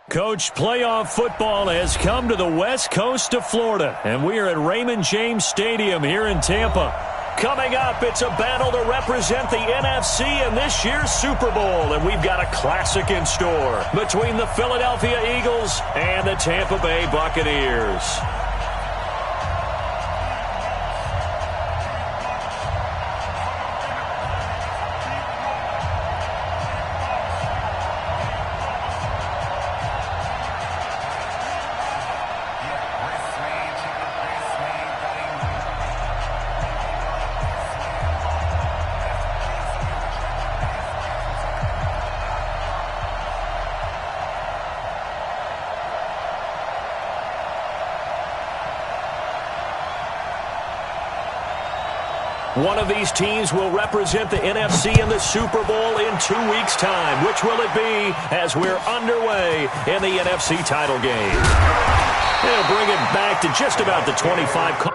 Coach, playoff football has come to the west coast of Florida, and we are at Raymond James Stadium here in Tampa. Coming up, it's a battle to represent the NFC in this year's Super Bowl, and we've got a classic in store between the Philadelphia Eagles and the Tampa Bay Buccaneers. One of these teams will represent the NFC in the Super Bowl in 2 weeks' time. Which will it be as we're underway in the NFC title game? They'll bring it back to just about the 25.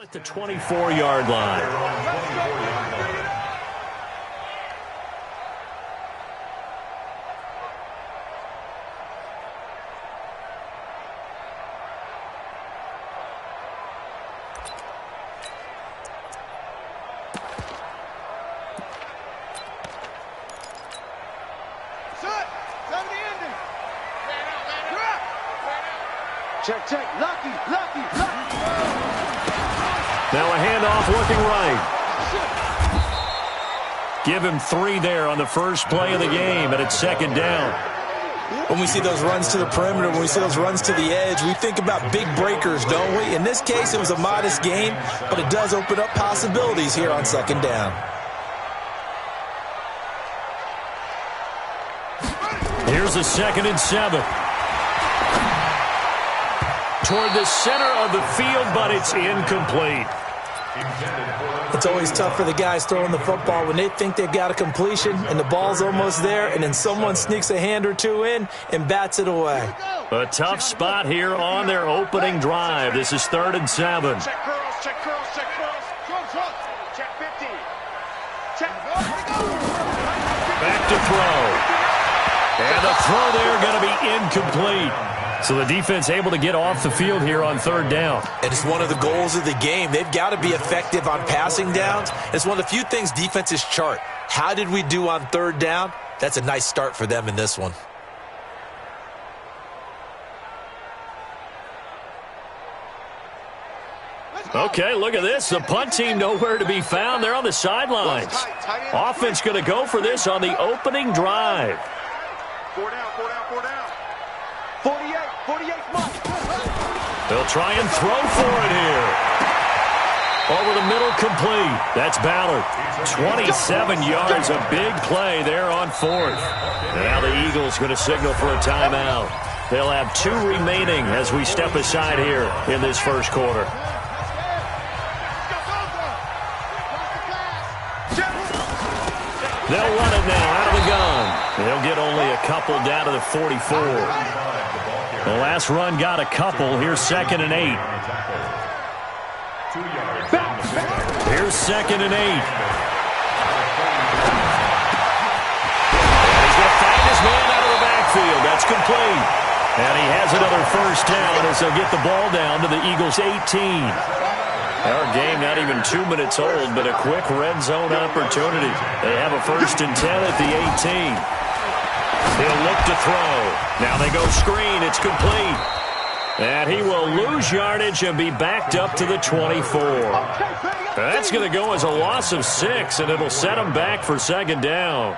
At the 24-yard line. Check. Lucky. Now a handoff looking right. Give him 3 there on the first play of the game, and it's second down. When we see those runs to the perimeter, when we see those runs to the edge, we think about big breakers, don't we? In this case, it was a modest gain, but it does open up possibilities here on second down. Here's a 2nd and 7. Toward the center of the field, but it's incomplete. It's always tough for the guys throwing the football when they think they've got a completion and the ball's almost there, and then someone sneaks a hand or two in and bats it away. A tough spot here on their opening drive. This is 3rd and 7. Check curls, check curls, check curls. Check 50. Check. Back to throw. And the throw there going to be incomplete. So the defense able to get off the field here on 3rd down. And it's one of the goals of the game. They've got to be effective on passing downs. It's one of the few things defenses chart. How did we do on 3rd down? That's a nice start for them in this one. Okay, look at this. The punt team nowhere to be found. They're on the sidelines. Offense going to go for this on the opening drive. 4 down, 4 down, 4 down. 48 mark. They'll try and throw for it here. Over the middle, complete. That's Ballard. 27 yards, a big play there on 4th. Now the Eagles going to signal for a timeout. They'll have 2 remaining as we step aside here in this first quarter. They'll run it now out of the gun. They'll get only a couple down to the 44. The last run got a couple. Here's 2nd and 8. Here's 2nd and 8. And he's going to find his man out of the backfield. That's complete. And he has another first down as they'll get the ball down to the Eagles' 18. Our game not even 2 minutes old, but a quick red zone opportunity. They have a 1st and 10 at the 18. He'll look to throw. Now they go screen. It's complete. And he will lose yardage and be backed up to the 24. That's going to go as a loss of 6, and it'll set him back for 2nd down.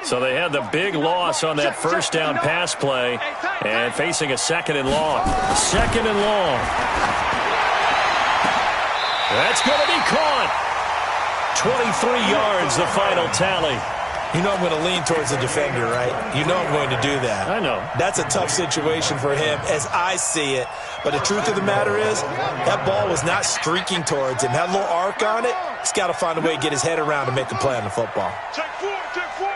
So they had the big loss on that 1st down pass play and facing a 2nd and long. 2nd and long. That's going to be caught. 23 yards, the final tally. You know I'm going to lean towards the defender, right? You know I'm going to do that. I know. That's a tough situation for him as I see it. But the truth of the matter is, that ball was not streaking towards him. Had a little arc on it. He's got to find a way to get his head around and make a play on the football. Check 4, check 4.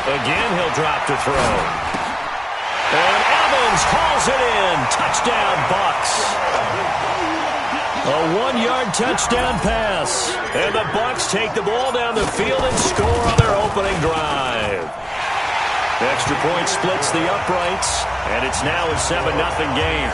Again, he'll drop to throw. And Evans calls it in. Touchdown, Bucs. A 1-yard touchdown pass. And the Bucs take the ball down the field and score on their opening drive. Extra point splits the uprights, and it's now a 7-0 game.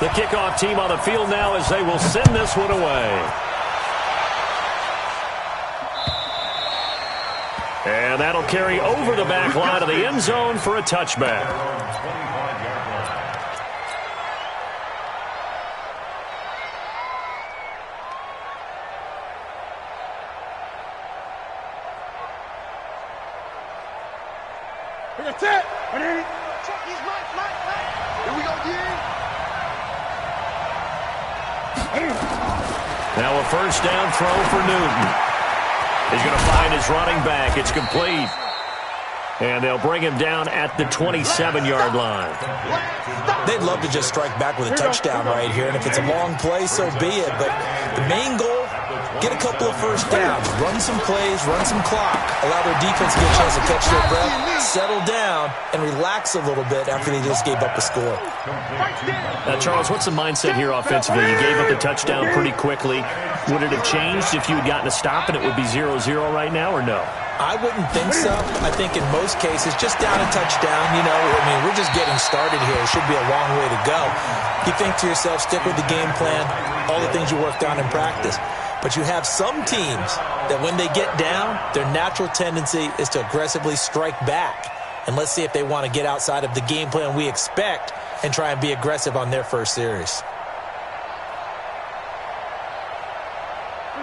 The kickoff team on the field now as they will send this one away. And that'll carry over the back line of the end zone for a touchback. That's it. Here we go, Now a 1st down throw for Newton. He's going to find his running back. It's complete. And they'll bring him down at the 27-yard line. They'd love to just strike back with a touchdown right here. And if it's a long play, so be it. But the main goal, get a couple of first downs, run some plays, run some clock, allow their defense to get a chance to catch their breath, settle down, and relax a little bit after they just gave up a score. Charles, what's the mindset here offensively? You gave up a touchdown pretty quickly. Would it have changed if you had gotten a stop and it would be 0-0 right now, or no? I wouldn't think so. I think in most cases, just down a touchdown, you know, I mean, we're just getting started here. It should be a long way to go. You think to yourself, stick with the game plan, all the things you worked on in practice. But you have some teams that when they get down, their natural tendency is to aggressively strike back. And let's see if they want to get outside of the game plan we expect and try and be aggressive on their first series.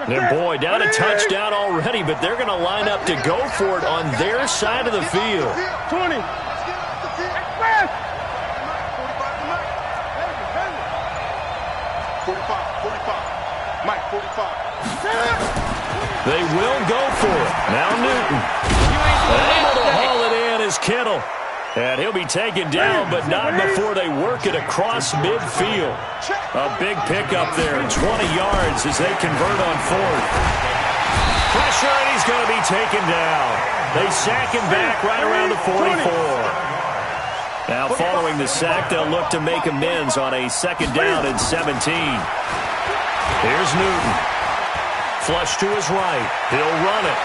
And boy, down a touchdown already, but they're going to line up to go for it on their side of the field. 20. They will go for it. Now Newton. Able to haul it in is Kittle. And he'll be taken down, but not before they work it across midfield. A big pickup there, 20 yards as they convert on fourth. Pressure, and he's going to be taken down. They sack him back right around the 44. Now, following the sack, they'll look to make amends on a second down and 17. Here's Newton. Flush to his right. He'll run it.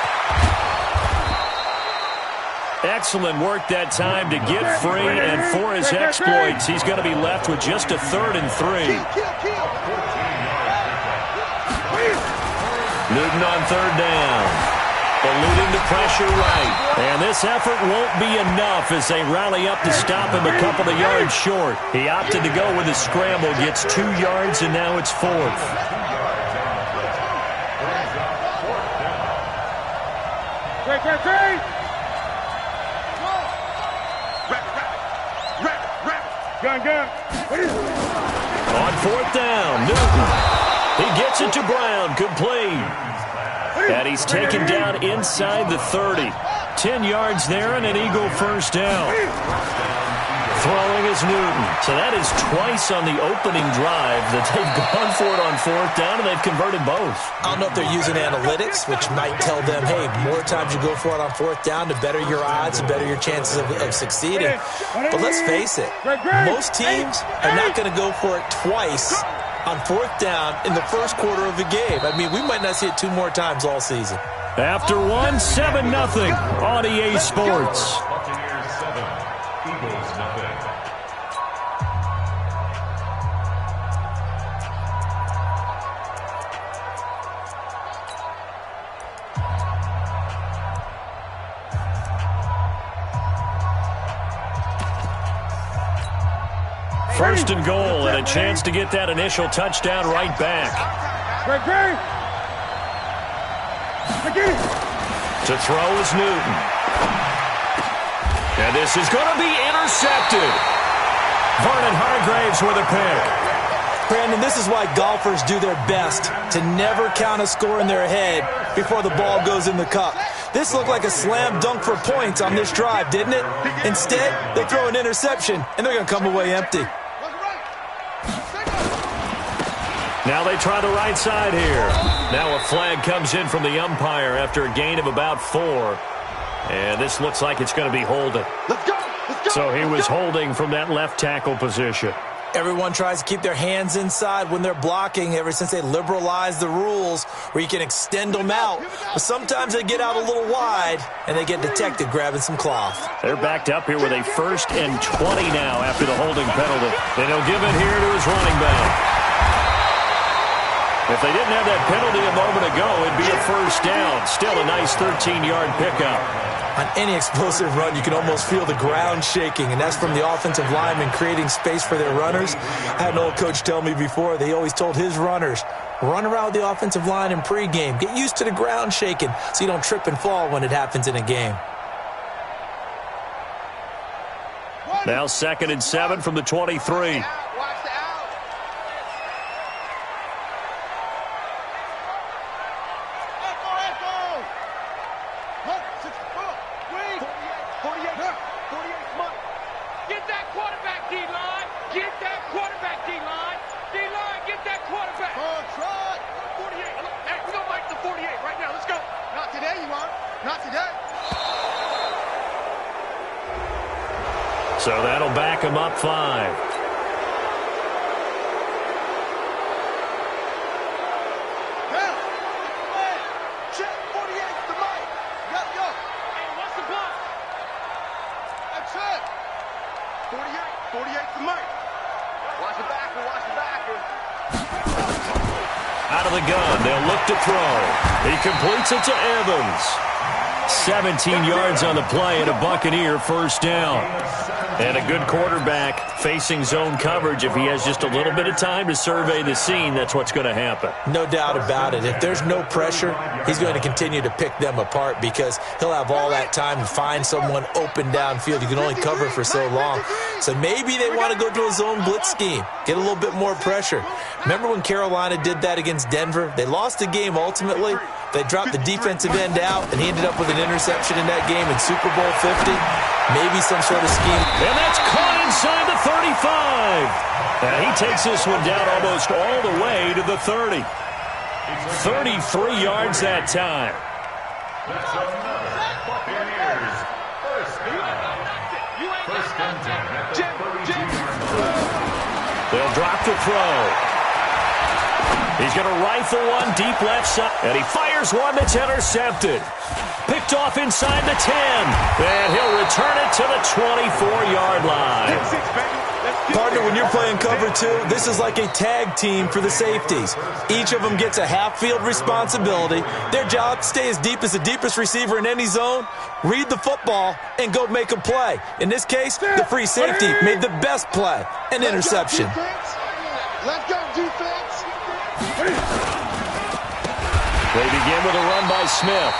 Excellent work that time to get free, and for his exploits, he's going to be left with just a 3rd and 3. Newton on 3rd down. Eluding the pressure right. And this effort won't be enough as they rally up to stop him a couple of yards short. He opted to go with a scramble, gets 2 yards, and now it's 4th. On 4th down, Newton. He gets it to Brown, complete. And he's taken down inside the 30. 10 yards there and an Eagle first down. Throwing is Newton. So that is twice on the opening drive that they've gone for it on 4th down, and they've converted both. I don't know if they're using analytics, which might tell them, hey, more times you go for it on 4th down, the better your odds, the better your chances of succeeding. But let's face it, most teams are not going to go for it twice on 4th down in the first quarter of the game. I mean, we might not see it 2 more times all season. After 1, 7-0 on EA Sports. First and goal, and a chance to get that initial touchdown right back. To throw is Newton. And this is going to be intercepted. Vernon Hargraves with a pick. Brandon, this is why golfers do their best to never count a score in their head before the ball goes in the cup. This looked like a slam dunk for points on this drive, didn't it? Instead, they throw an interception, and they're going to come away empty. Now they try the right side here. Now a flag comes in from the umpire after a gain of about 4. And this looks like it's going to be holding. So he was holding from that left tackle position. Everyone tries to keep their hands inside when they're blocking ever since they liberalized the rules where you can extend them out. But sometimes they get out a little wide, and they get detected grabbing some cloth. They're backed up here with a 1st and 20 now after the holding penalty. And he'll give it here to his running back. If they didn't have that penalty a moment ago, it'd be a first down. Still a nice 13-yard pickup. On any explosive run, you can almost feel the ground shaking, and that's from the offensive linemen creating space for their runners. I had an old coach tell me before, they always told his runners, run around the offensive line in pregame. Get used to the ground shaking so you don't trip and fall when it happens in a game. Now 2nd and 7 from the 23. So that'll back him up 5. Check 48, the mic. Go. Hey, what's the block? That's it. 48, the mic. Watch the backer. Out of the gun, they'll look to throw. He completes it to Evans. 17 yards on the play and a Buccaneer first down. And a good quarterback facing zone coverage. If he has just a little bit of time to survey the scene, that's what's going to happen. No doubt about it. If there's no pressure, he's going to continue to pick them apart because he'll have all that time to find someone open downfield. You can only cover for so long. So maybe they want to go to a zone blitz scheme, get a little bit more pressure. Remember when Carolina did that against Denver? They lost the game ultimately. They dropped the defensive end out, and he ended up with an interception in that game in Super Bowl 50. Maybe some sort of scheme. And that's caught inside the 35. And he takes this one down almost all the way to the 30. 33 yards that time. They'll drop the throw. He's going to rifle one deep left side. And he fires one that's intercepted. Picked off inside the 10. And he'll return it to the 24-yard line. Partner, when you're playing cover 2, this is like a tag team for the safeties. Each of them gets a half-field responsibility. Their job, stay as deep as the deepest receiver in any zone, read the football, and go make a play. In this case, the free safety made the best play, an interception. Let's go, defense. They begin with a run by Smith.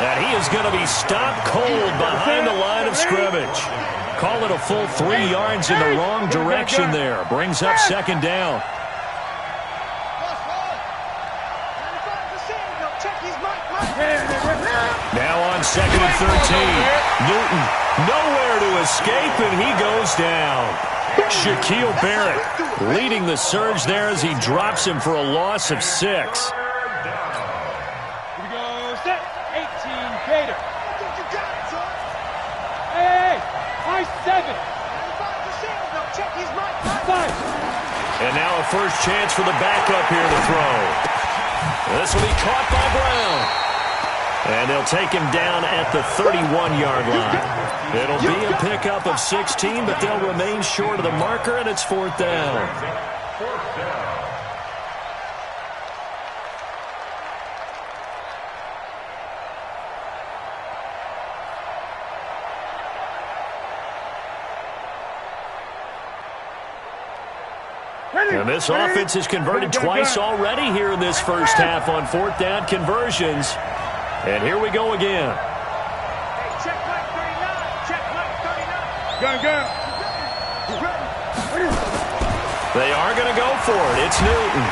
And he is going to be stopped cold behind the line of scrimmage. Call it a full 3 yards in the wrong direction there. Brings up second down. Now on second and 13. Newton nowhere to escape, and he goes down. Shaquille Barrett leading the surge there as he drops him for a loss of 6. And now a first chance for the backup here to throw. This will be caught by Brown. And they'll take him down at the 31-yard line. It'll be a pickup of 16, but they'll remain short of the marker, and it's 4th down. And this offense has converted twice already here in this first half on 4th down conversions. And here we go again. Hey, check Mike 39. Check Mike 39. Go. They are going to go for it. It's Newton.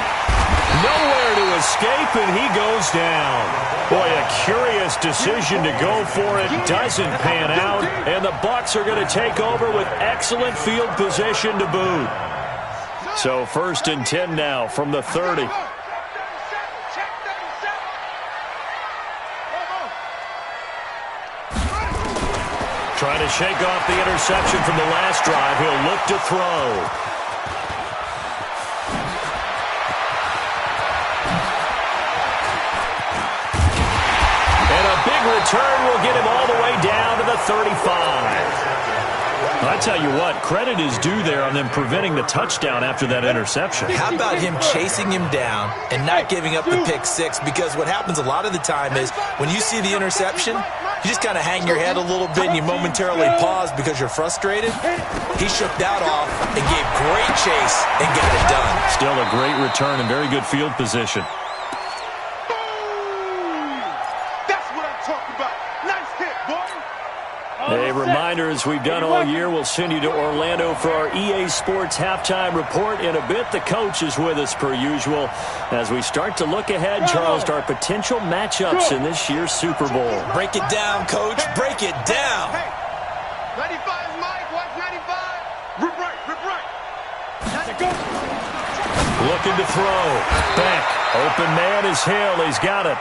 Nowhere to escape, and he goes down. Boy, a curious decision to go for it. Doesn't pan out, and the Bucs are going to take over with excellent field position to boot. So 1st and 10 now from the 30. Trying to shake off the interception from the last drive. He'll look to throw. And a big return will get him all the way down to the 35. I tell you what, credit is due there on them preventing the touchdown after that interception. How about him chasing him down and not giving up the pick 6? Because what happens a lot of the time is when you see the interception, you just kind of hang your head a little bit and you momentarily pause because you're frustrated. He shook that off and gave great chase and got it done. Still a great return and very good field position. That's what I'm talking about. Nice hit, boy. A reminder, as we've done all year, we'll send you to Orlando for our EA Sports halftime report. In a bit, the coach is with us per usual as we start to look ahead, Charles, to our potential matchups in this year's Super Bowl. Break it down, Coach. Break it down. Hey, 95, Mike. Watch 95. Rip right. That's a go. Looking to throw. Beck. Open man is Hill. He's got it.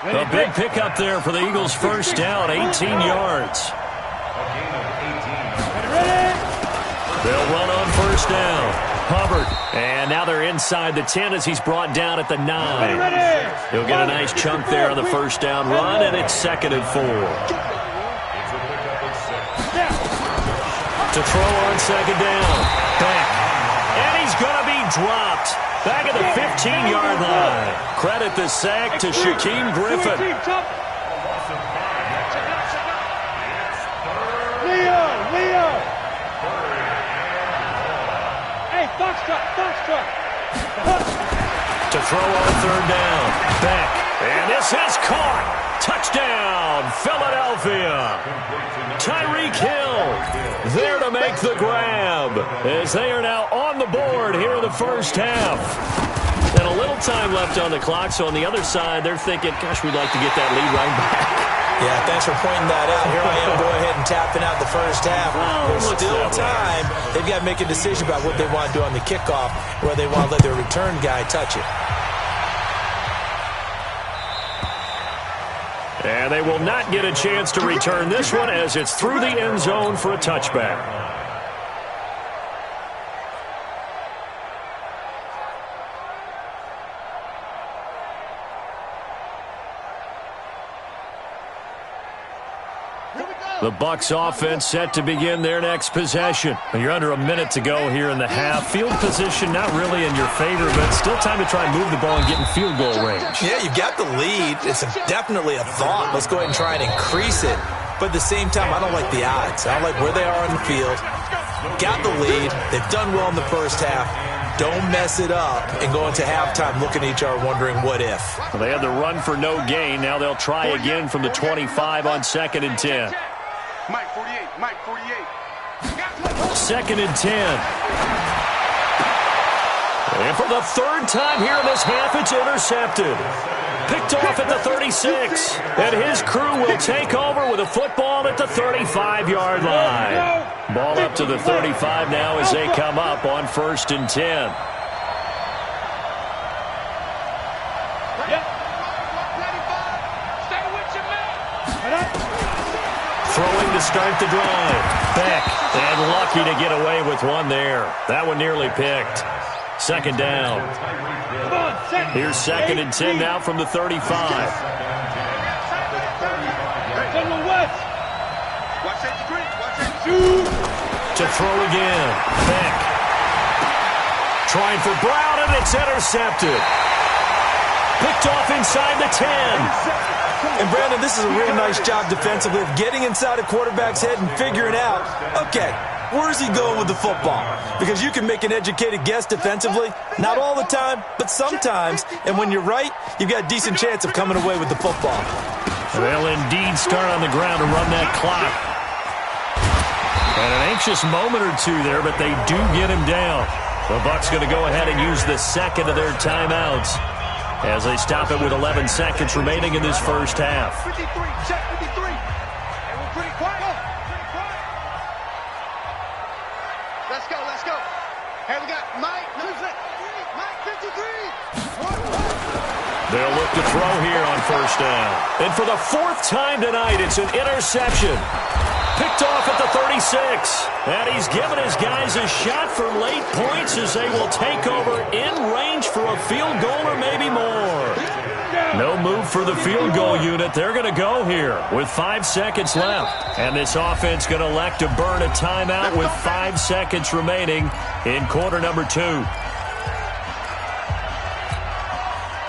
A big pickup there for the Eagles' first down, 18 yards. They'll run on first down. Hubbard. And now they're inside the 10 as he's brought down at the 9. He'll get a nice chunk there on the first down run, and it's 2nd and 4. To throw on 2nd down. Back. And he's going to be dropped. Back at the 15-yard line. Credit the sack to Shaquem Griffin. Leo! Hey, Foxtrot! To throw on 3rd down. Beck. And this is caught. Touchdown, Philadelphia. Tyreek Hill there to make the grab as they are now on the board here in the first half. And a little time left on the clock, so on the other side, they're thinking, gosh, we'd like to get that lead right back. Yeah, thanks for pointing that out. Here I am, go ahead and tapping out the first half. There's still time. They've got to make a decision about what they want to do on the kickoff, where they want to let their return guy touch it. And they will not get a chance to return this one as it's through the end zone for a touchback. The Bucs offense set to begin their next possession. You're under a minute to go here in the half. Field position not really in your favor, but still time to try and move the ball and get in field goal range. Yeah, you've got the lead. It's definitely a thought. Let's go ahead and try and increase it. But at the same time, I don't like the odds. I don't like where they are on the field. Got the lead. They've done well in the first half. Don't mess it up and go into halftime looking at each other wondering what if. Well, they had the run for no gain. Now they'll try again from the 25 on 2nd and 10. Mike 48. 2nd and 10. And for the 3rd time here in this half, it's intercepted. Picked off at the 36. And his crew will take over with a football at the 35-yard line. Ball up to the 35 now as they come up on 1st and 10. Throwing to start the drive. Beck, and lucky to get away with one there. That one nearly picked. 2nd down. Here's 2nd and 10 now from the 35. To throw again. Beck. Trying for Brown, and it's intercepted. Picked off inside the 10. And, Brandon, this is a real nice job defensively of getting inside a quarterback's head and figuring out, okay, where's he going with the football? Because you can make an educated guess defensively. Not all the time, but sometimes. And when you're right, you've got a decent chance of coming away with the football. They'll indeed start on the ground to run that clock. And an anxious moment or two there, but they do get him down. The Bucs going to go ahead and use the second of their timeouts as they stop it with 11 seconds remaining in this first half. 53, check 53. And we're pretty quiet. Let's go. Hey, we got Mike, Mike 53. They'll look to throw here on 1st down. And for the 4th time tonight, it's an interception. Picked off at the 36. And he's given his guys a shot for late points as they will take over in range for a field goal or maybe more. No move for the field goal unit. They're going to go here with 5 seconds left. And this offense going to elect to burn a timeout with 5 seconds remaining in quarter number 2.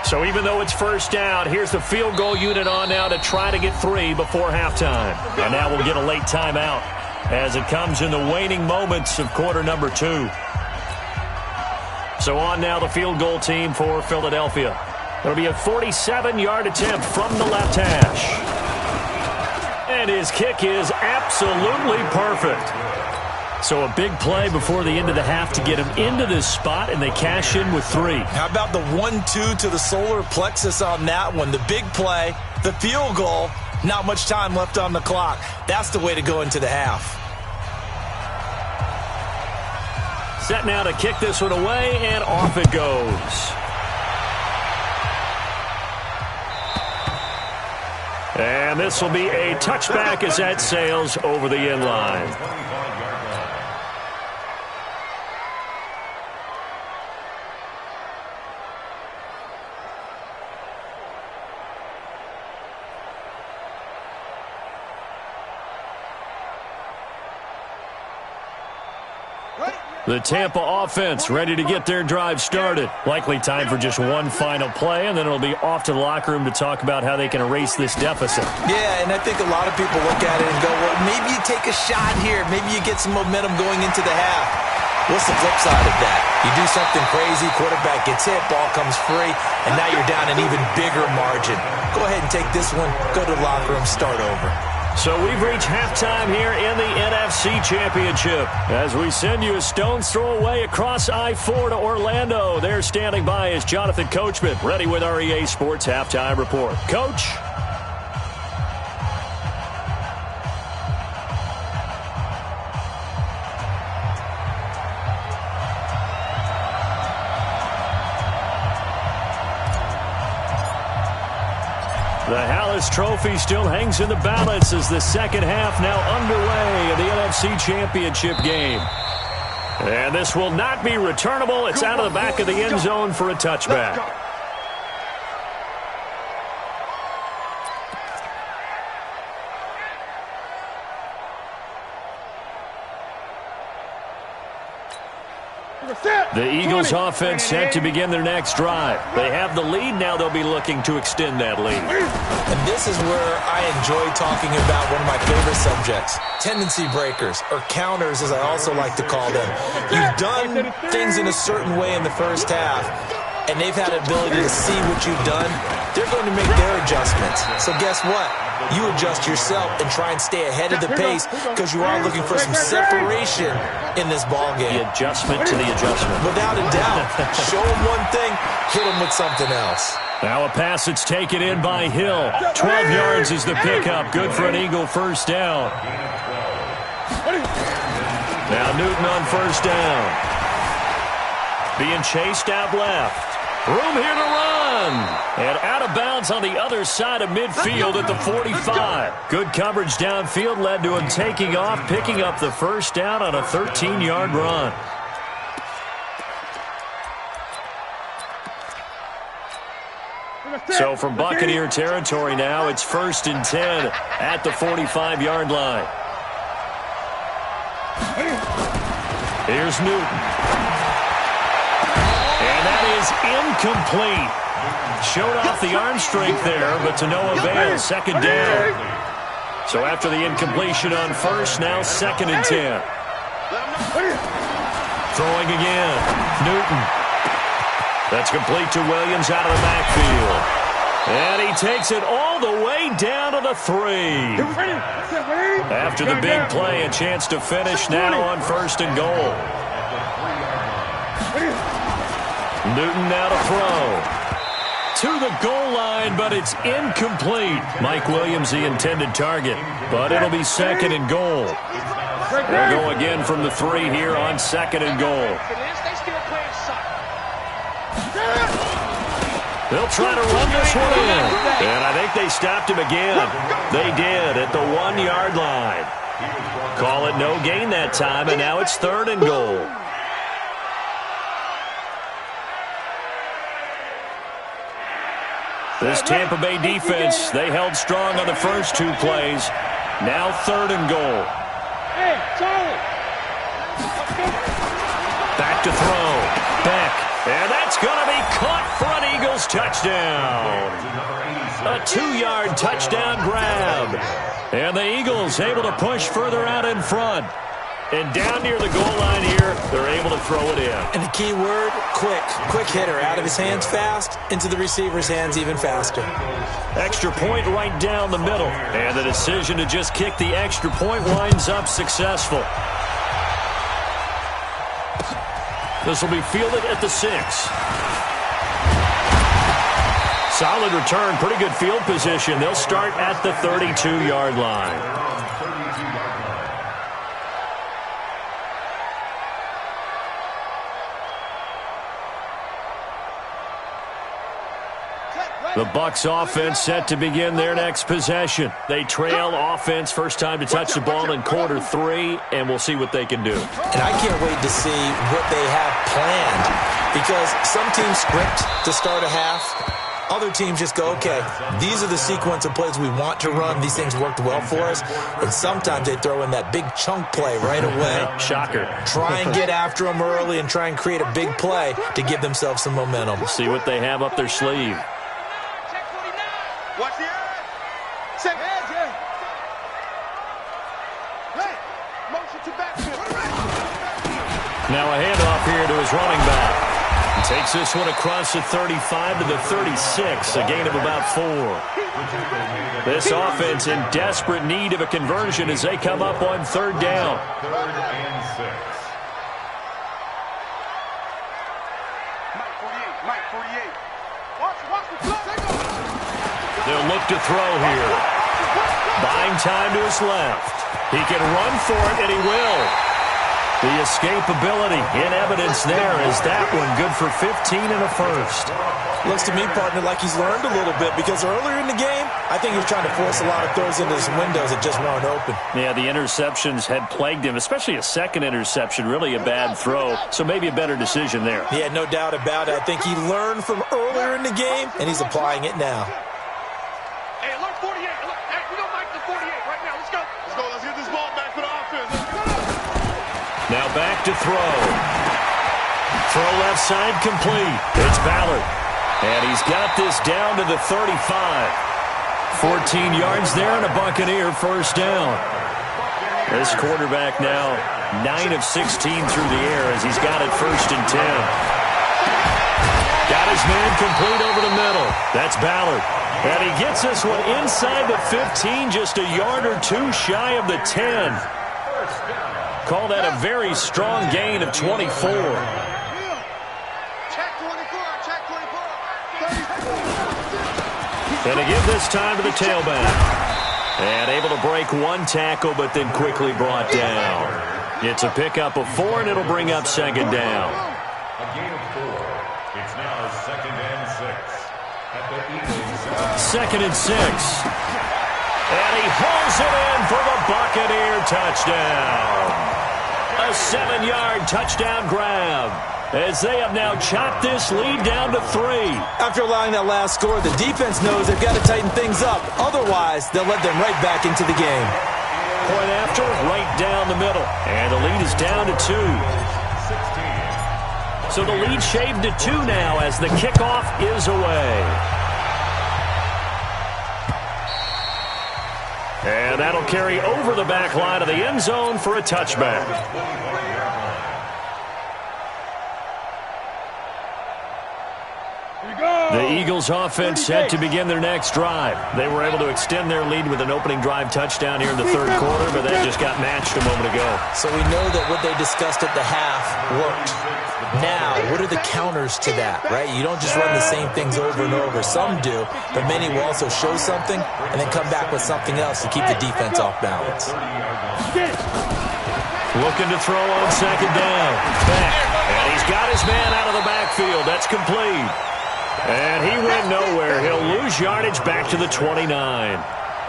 So even though it's 1st down, here's the field goal unit on now to try to get 3 before halftime. And now we'll get a late timeout as it comes in the waning moments of quarter number 2. So on now the field goal team for Philadelphia. It'll be a 47-yard attempt from the left hash. And his kick is absolutely perfect. So a big play before the end of the half to get him into this spot, and they cash in with 3. How about the 1-2 to the solar plexus on that one? The big play, the field goal, not much time left on the clock. That's the way to go into the half. Set now to kick this one away, and off it goes. And this will be a touchback as that sails over the end line. The Tampa offense ready to get their drive started. Likely time for just one final play, and then it'll be off to the locker room to talk about how they can erase this deficit. Yeah, and I think a lot of people look at it and go, well, maybe you take a shot here. Maybe you get some momentum going into the half. What's the flip side of that? You do something crazy, quarterback gets hit, ball comes free, and now you're down an even bigger margin. Go ahead and take this one, go to the locker room, start over. So we've reached halftime here in the NFC Championship. As we send you a stone's throw away across I-4 to Orlando. There standing by is Jonathan Coachman, ready with our EA Sports Halftime Report. Coach? The Hallis Trophy still hangs in the balance as the second half now underway of the NFC Championship game. And this will not be returnable. It's out of the back of the end zone for a touchback. The Eagles offense set to begin their next drive. They have the lead. Now they'll be looking to extend that lead. And this is where I enjoy talking about one of my favorite subjects, tendency breakers, or counters as I also like to call them. You've done things in a certain way in the first half, and they've had the ability to see what you've done. They're going to make their adjustments. So guess what? You adjust yourself and try and stay ahead of the pace because you are looking for some separation in this ball game. The adjustment to the adjustment. Without a doubt. Show them one thing, hit them with something else. Now a pass that's taken in by Hill. 12 yards is the pickup. Good for an Eagle first down. Now Newton on first down. Being chased out left. Room here to run. And out of bounds on the other side of midfield at the 45. Good coverage downfield led to him taking off, picking up the first down on a 13-yard run. So from Buccaneer territory now, it's 1st and 10 at the 45-yard line. Here's Newton. And that is incomplete. Showed off the arm strength there, but to no avail. Second down. So after the incompletion on first, now 2nd and 10. Throwing again. Newton. That's complete to Williams out of the backfield. And he takes it all the way down to the 3. After the big play, a chance to finish now on 1st and goal. Newton now to throw. To the goal line, but it's incomplete. Mike Williams, the intended target, but it'll be 2nd and goal. They'll go again from the 3 here on 2nd and goal. They'll try to run this one in. And I think they stopped him again. They did at the 1-yard line. Call it no gain that time, and now it's 3rd and goal. This Tampa Bay defense, they held strong on the first 2 plays. Now 3rd and goal. Hey, Charlie. Back to throw. Beck. And that's going to be caught for an Eagles touchdown. A 2-yard touchdown grab. And the Eagles able to push further out in front. And down near the goal line here, they're able to throw it in. And the key word, quick. Quick hitter. Out of his hands fast, into the receiver's hands even faster. Extra point right down the middle. And the decision to just kick the extra point winds up successful. This will be fielded at the 6. Solid return, pretty good field position. They'll start at the 32-yard line. The Bucs offense set to begin their next possession. They trail offense, first time to touch the ball in quarter 3, and we'll see what they can do. And I can't wait to see what they have planned, because some teams script to start a half, Other teams just go, okay, these are the sequence of plays we want to run. These things worked well for us. And sometimes they throw in that big chunk play right away. Shocker. Try and get after them early and try and create a big play to give themselves some momentum. We'll see what they have up their sleeve. Watch the edge. Set edge, yeah. Hey, motion to backfield. Now a handoff here to his running back. He takes this one across the 35 to the 36, a gain of about 4. This offense in desperate need of a conversion as they come up on 3rd down. Mike 48. Watch the play. They'll look to throw here. Buying time to his left. He can run for it, and he will. The escapability in evidence there is that one good for 15 and a first. Looks to me, partner, like he's learned a little bit because earlier in the game, I think he was trying to force a lot of throws into his windows that just weren't open. Yeah, the interceptions had plagued him, especially a second interception, really a bad throw, so maybe a better decision there. Yeah, no doubt about it. I think he learned from earlier in the game, and he's applying it now. Hey, alert 48. Alert. Hey, we don't like the 48 right now. Let's go. Let's get this ball back for the offense. Now back to throw. Throw left side complete. It's Ballard. And he's got this down to the 35. 14 yards there and a Buccaneer first down. This quarterback now 9 of 16 through the air as he's got it 1st and 10. Got his man complete over the middle. That's Ballard. And he gets this one inside the 15, just a yard or 2 shy of the 10. Call that a very strong gain of 24. Check 24. Check 24. And to give this time to the tailback. And able to break one tackle, but then quickly brought down. It's a pickup of 4, and it'll bring up 2nd down. A gain of 4. It's now 2nd and 6. At the Eagles. 2nd and 6. And he hauls it in for the Buccaneer touchdown. A 7-yard touchdown grab as they have now chopped this lead down to 3. After allowing that last score, the defense knows they've got to tighten things up. Otherwise, they'll let them right back into the game. Point after, right down the middle. And the lead is down to 2. So the lead shaved to 2 now as the kickoff is away. And that'll carry over the back line of the end zone for a touchback. The Eagles offense set to begin their next drive. They were able to extend their lead with an opening drive touchdown here in the 3rd quarter, but that just got matched a moment ago. So we know that what they discussed at the half worked. Now, what are the counters to that, right? You don't just run the same things over and over. Some do, but many will also show something and then come back with something else to keep the defense off balance. Looking to throw on 2nd down. Back. And he's got his man out of the backfield. That's complete. And he went nowhere. He'll lose yardage back to the 29.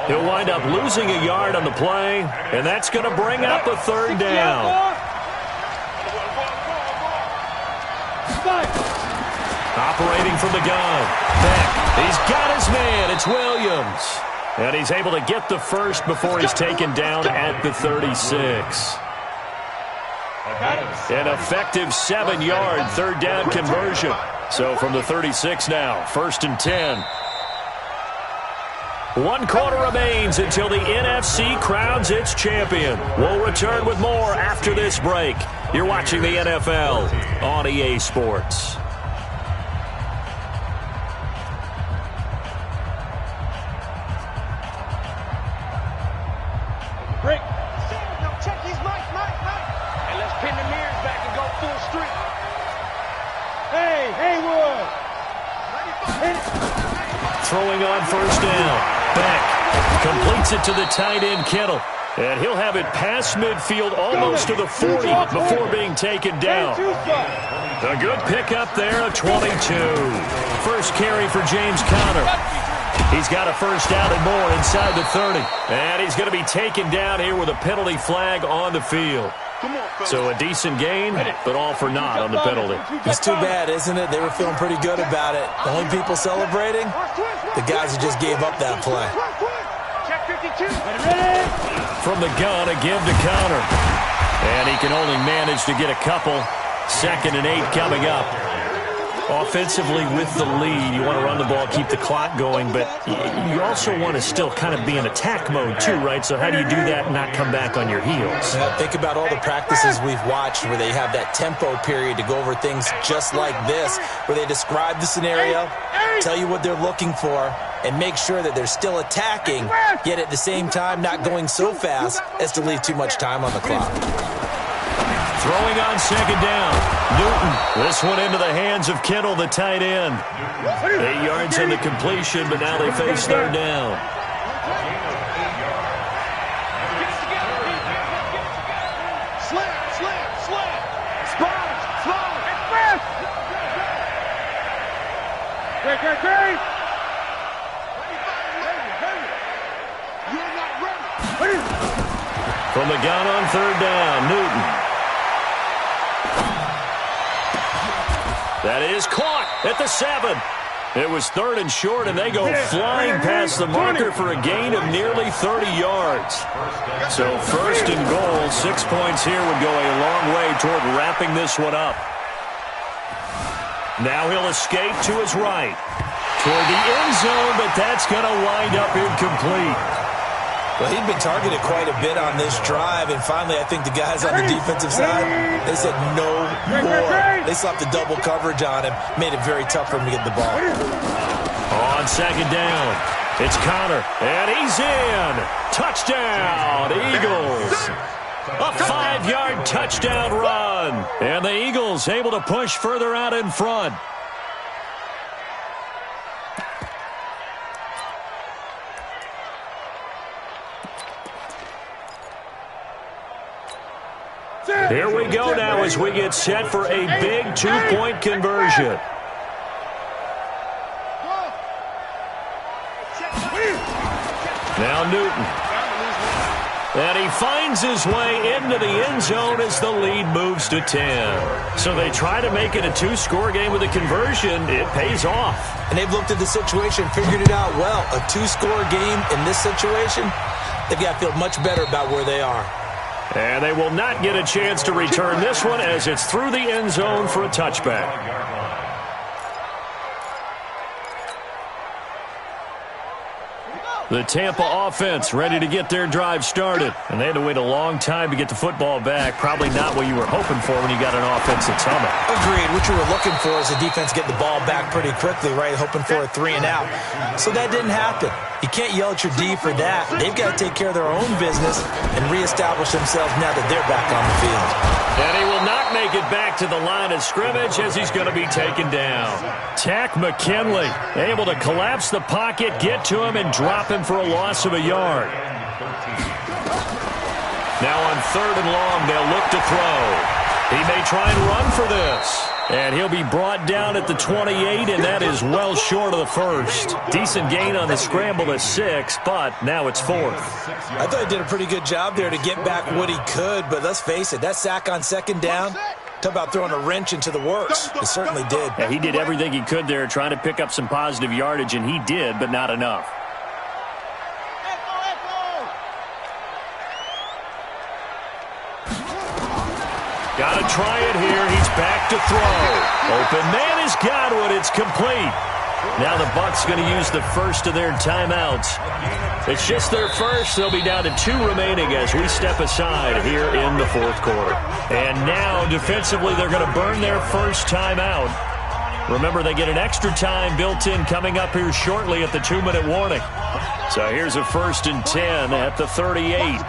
He'll wind up losing a yard on the play, and that's going to bring up a 3rd down. Operating from the gun. Beck. He's got his man. It's Williams. And he's able to get the first before he's taken down at the 36. An effective 7-yard 3rd down conversion. So from the 36 now, 1st and 10. 1 quarter remains until the NFC crowns its champion. We'll return with more after this break. You're watching the NFL on EA Sports. Break. No, check these Mike. And let's pin the mirrors back and go full street. Hey, Haywood. Throwing on 1st down. Beck completes it to the tight end, Kittle. And he'll have it past midfield almost to the 40 before being taken down. A good pickup there, a 22. First carry for James Conner. He's got a 1st down and more inside the 30. And he's going to be taken down here with a penalty flag on the field. So a decent gain, but all for naught on the penalty. It's too bad, isn't it? They were feeling pretty good about it. The only people celebrating, the guys who just gave up that play. From the gun, a give to counter. And he can only manage to get a couple. 2nd and 8 coming up. Offensively with the lead, you want to run the ball, keep the clock going, but you also want to still kind of be in attack mode too, right? So how do you do that and not come back on your heels? Yeah, think about all the practices we've watched where they have that tempo period to go over things just like this, where they describe the scenario, tell you what they're looking for, and make sure that they're still attacking, yet at the same time not going so fast as to leave too much time on the clock. Throwing on 2nd down. Newton. This one into the hands of Kittle, the tight end. 8 yards on the completion, but now they face 3rd down. From the gun on 3rd down, Newton. That is caught at the 7. It was 3rd and short, and they go flying past the marker for a gain of nearly 30 yards. So 1st and goal, 6 points here would go a long way toward wrapping this one up. Now he'll escape to his right. Toward the end zone, but that's going to wind up incomplete. Well, he'd been targeted quite a bit on this drive, and finally I think the guys on the defensive side, they said no more. They slapped the double coverage on him, made it very tough for him to get the ball. On 2nd down, it's Connor, and he's in. Touchdown, Eagles. A 5-yard touchdown run, and the Eagles able to push further out in front. Here we go now as we get set for a big 2-point conversion. Now Newton. And he finds his way into the end zone as the lead moves to 10. So they try to make it a 2-score game with a conversion. It pays off. And they've looked at the situation, figured it out well. A 2-score game in this situation, they've got to feel much better about where they are. And they will not get a chance to return this one as it's through the end zone for a touchback. The Tampa offense ready to get their drive started. And they had to wait a long time to get the football back. Probably not what you were hoping for when you got an offense that's humming. Agreed. What you were looking for is the defense get the ball back pretty quickly, right? Hoping for a 3 and out. So that didn't happen. You can't yell at your D for that. They've got to take care of their own business and reestablish themselves now that they're back on the field. And he will not make it back to the line of scrimmage as he's going to be taken down. Tack McKinley able to collapse the pocket, get to him, and drop him for a loss of a yard. Now on 3rd and long, they'll look to throw. He may try and run for this. And he'll be brought down at the 28, and that is well short of the first. Decent gain on the scramble at 6, but now it's 4th. I thought he did a pretty good job there to get back what he could, but let's face it, that sack on 2nd down, talk about throwing a wrench into the works. It certainly did. Yeah, he did everything he could there trying to pick up some positive yardage, and he did, but not enough. Got to try it here. He's back to throw. Open man has got it. It's complete. Now the Bucs going to use the first of their timeouts. It's just their first. They'll be down to 2 remaining as we step aside here in the 4th quarter. And now defensively they're going to burn their first timeout. Remember, they get an extra time built in coming up here shortly at the 2-minute warning. So here's a 1st and 10 at the 38.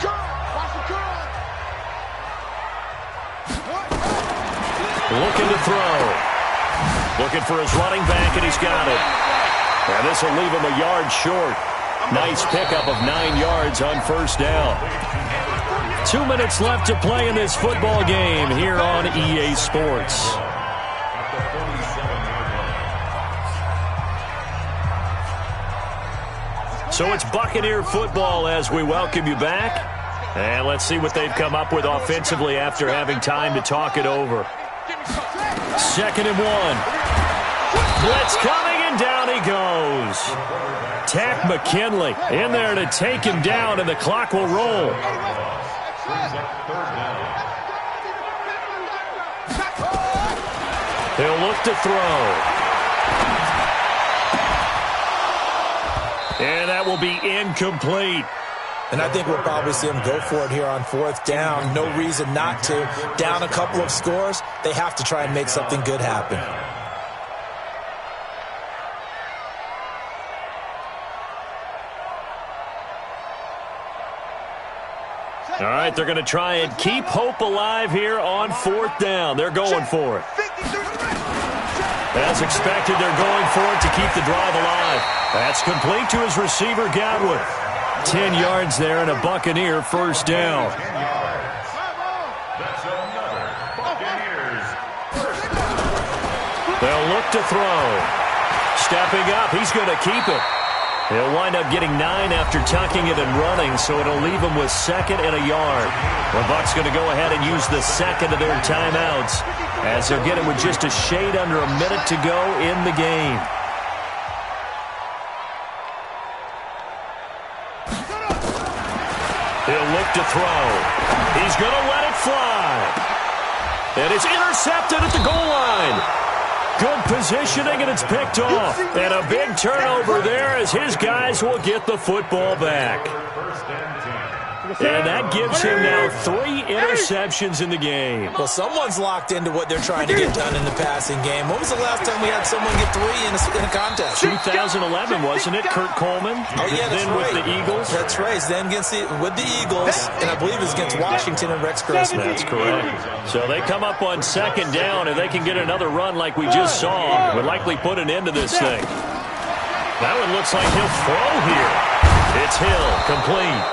Looking to throw. Looking for his running back, and he's got it. And this will leave him a yard short. Nice pickup of 9 yards on 1st down. 2 minutes left to play in this football game here on EA Sports. So it's Buccaneer football as we welcome you back. And let's see what they've come up with offensively after having time to talk it over. 2nd and 1. Blitz coming, and down he goes. Tack McKinley in there to take him down, and the clock will roll. He'll look to throw. And that will be incomplete. And I think we'll probably see him go for it here on 4th down. No reason not to. Down a couple of scores, they have to try and make something good happen. All right, they're going to try and keep hope alive here on 4th down. They're going for it. As expected, they're going for it to keep the drive alive. That's complete to his receiver, Godwin. 10 yards there and a Buccaneer 1st down. They'll look to throw. Stepping up, he's going to keep it. He'll wind up getting 9 after tucking it and running, so it'll leave him with 2nd and a yard. The Bucs going to go ahead and use the 2nd of their timeouts as they'll get it with just a shade under a minute to go in the game. He'll look to throw. He's going to let it fly. And it's intercepted at the goal line. Good positioning, and it's picked off. And a big turnover there as his guys will get the football back. And that gives him now 3 interceptions in the game. Well, someone's locked into what they're trying to get done in the passing game. When was the last time we had someone get 3 in a contest? 2011, wasn't it? Kurt Coleman. Oh, yeah, that's then right. with the Eagles. That's right. Then with the Eagles, and I believe it was against Washington and Rex Grossman. That's correct. So they come up on 2nd down, and they can get another run like we just saw. Would likely put an end to this thing. That one looks like he'll throw here. It's Hill, complete.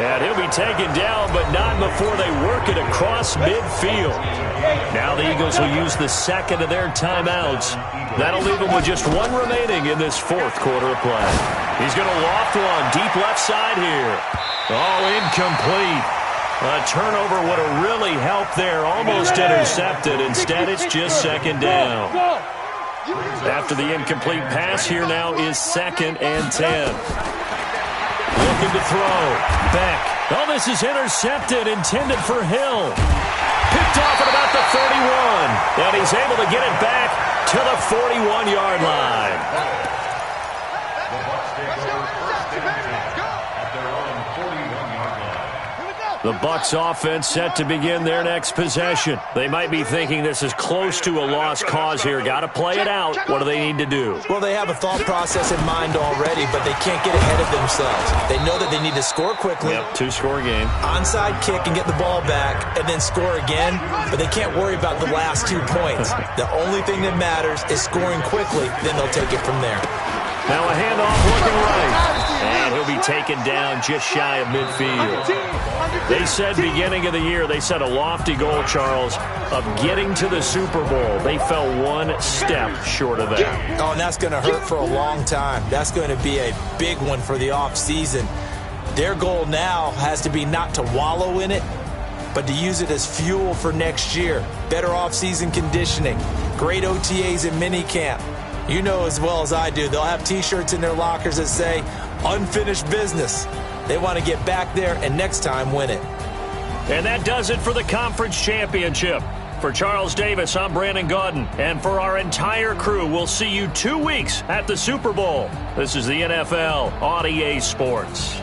And he'll be taken down, but not before they work it across midfield. Now the Eagles will use the 2nd of their timeouts. That'll leave them with just 1 remaining in this 4th quarter of play. He's going to loft one deep left side here. Oh, incomplete. A turnover would have really helped there. Almost intercepted. Instead, it's just 2nd down. After the incomplete pass, here now is 2nd and 10. Looking to throw. Beck. Oh, this is intercepted, intended for Hill. Picked off at about the 31. And he's able to get it back to the 41-yard line. The Bucs offense set to begin their next possession. They might be thinking this is close to a lost cause here. Got to play it out. What do they need to do? Well, they have a thought process in mind already, but they can't get ahead of themselves. They know that they need to score quickly. Yep, 2-score game. Onside kick and get the ball back and then score again, but they can't worry about the last 2 points. The only thing that matters is scoring quickly, then they'll take it from there. Now a handoff looking right. And he'll be taken down just shy of midfield. They said beginning of the year, they set a lofty goal, Charles, of getting to the Super Bowl. They fell 1 step short of that. Oh, and that's going to hurt for a long time. That's going to be a big one for the offseason. Their goal now has to be not to wallow in it, but to use it as fuel for next year. Better offseason conditioning, great OTAs and minicamp. You know as well as I do, they'll have T-shirts in their lockers that say, unfinished business. They want to get back there and next time win it. And that does it for the conference championship. For Charles Davis, I'm Brandon Gaudin. And for our entire crew, we'll see you 2 weeks at the Super Bowl. This is the NFL on EA Sports.